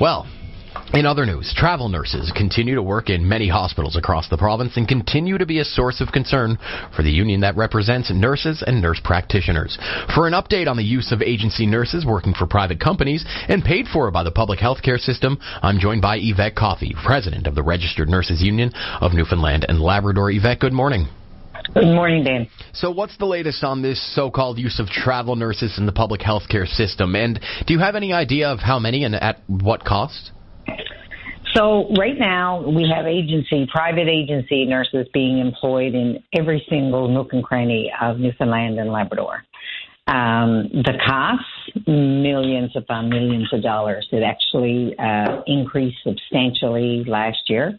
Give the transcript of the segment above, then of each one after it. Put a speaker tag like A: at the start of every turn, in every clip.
A: Well, in other news, travel nurses continue to work in many hospitals across the province and continue to be a source of concern for the union that represents nurses and nurse practitioners. For an update on the use of agency nurses working for private companies and paid for by the public healthcare system, I'm joined by Yvette Coffey, President of the Registered Nurses Union of Newfoundland and Labrador. Yvette, good morning.
B: Good morning, Dan.
A: So what's the latest on this so-called use of travel nurses in the public healthcare system? And do you have any idea of how many and at what cost?
B: So right now we have private agency nurses being employed in every single nook and cranny of Newfoundland and Labrador. The costs, millions upon millions of dollars. It actually increased substantially last year.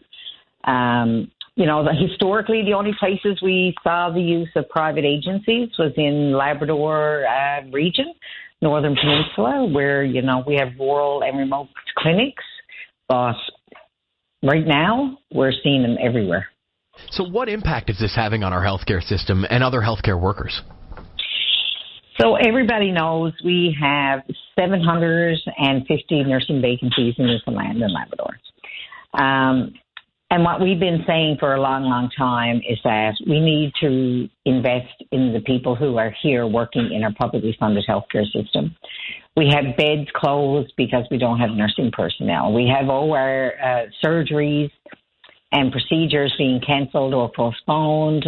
B: Historically, the only places we saw the use of private agencies was in Labrador region, Northern Peninsula, where, we have rural and remote clinics. But right now, we're seeing them everywhere.
A: So what impact is this having on our healthcare system and other healthcare workers?
B: So everybody knows we have 750 nursing vacancies in Newfoundland and Labrador. And what we've been saying for a long, long time is that we need to invest in the people who are here working in our publicly funded healthcare system. We have beds closed because we don't have nursing personnel. We have OR surgeries and procedures being cancelled or postponed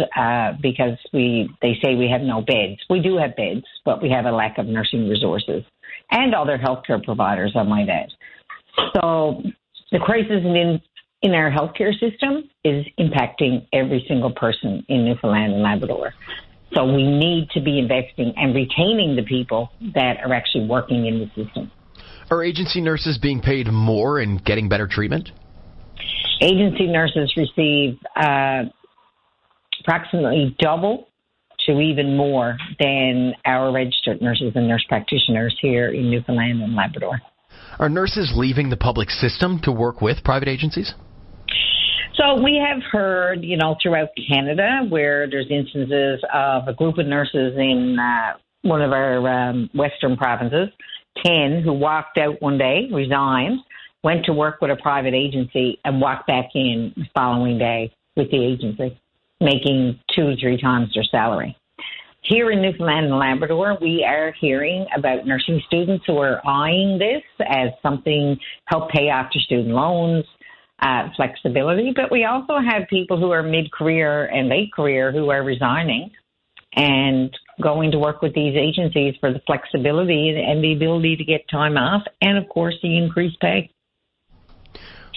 B: because they say we have no beds. We do have beds, but we have a lack of nursing resources and other healthcare providers, I might add. So the crisis in our healthcare system is impacting every single person in Newfoundland and Labrador. So we need to be investing and retaining the people that are actually working in the system.
A: Are agency nurses being paid more and getting better treatment?
B: Agency nurses receive approximately double to even more than our registered nurses and nurse practitioners here in Newfoundland and Labrador.
A: Are nurses leaving the public system to work with private agencies?
B: So we have heard, throughout Canada where there's instances of a group of nurses in one of our western provinces, 10, who walked out one day, resigned, went to work with a private agency and walked back in the following day with the agency, making 2 to 3 times their salary. Here in Newfoundland and Labrador, we are hearing about nursing students who are eyeing this as something help pay off their student loans, flexibility, but we also have people who are mid-career and late career who are resigning and going to work with these agencies for the flexibility and the ability to get time off and, of course, the increased pay.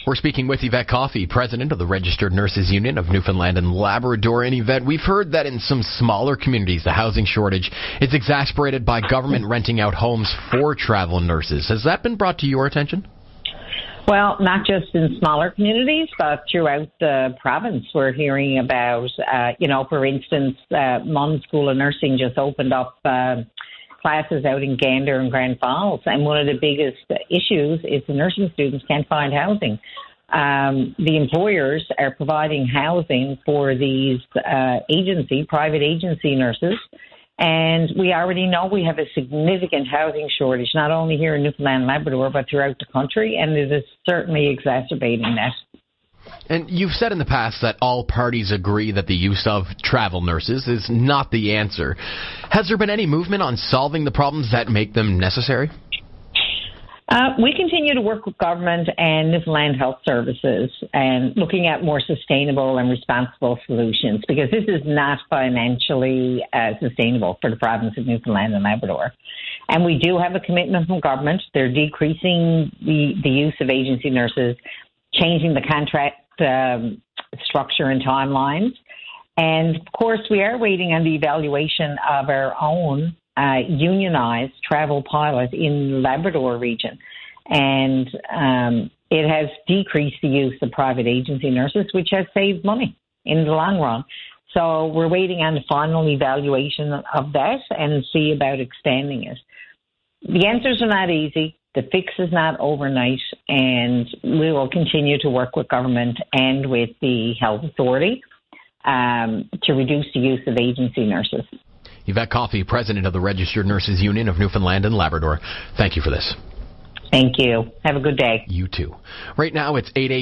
A: We're speaking with Yvette Coffey, President of the Registered Nurses Union of Newfoundland and Labrador. And Yvette, we've heard that in some smaller communities, the housing shortage is exacerbated by government renting out homes for travel nurses. Has that been brought to your attention?
B: Well, not just in smaller communities, but throughout the province. We're hearing about, for instance, Mon School of Nursing just opened up classes out in Gander and Grand Falls. And one of the biggest issues is the nursing students can't find housing. The employers are providing housing for these private agency nurses. And we already know we have a significant housing shortage, not only here in Newfoundland and Labrador, but throughout the country, and it is certainly exacerbating that.
A: And you've said in the past that all parties agree that the use of travel nurses is not the answer. Has there been any movement on solving the problems that make them necessary?
B: We continue to work with government and Newfoundland Health Services and looking at more sustainable and responsible solutions, because this is not financially sustainable for the province of Newfoundland and Labrador. And we do have a commitment from government. They're decreasing the use of agency nurses, changing the contract structure and timelines. And, of course, we are waiting on the evaluation of our own unionized travel pilot in the Labrador region. And it has decreased the use of private agency nurses, which has saved money in the long run. So we're waiting on the final evaluation of that and see about extending it. The answers are not easy. The fix is not overnight, and we will continue to work with government and with the health authority to reduce the use of agency nurses.
A: Yvette Coffey, President of the Registered Nurses Union of Newfoundland and Labrador. Thank you for this.
B: Thank you. Have a good day.
A: You too. Right now it's 8 a.m.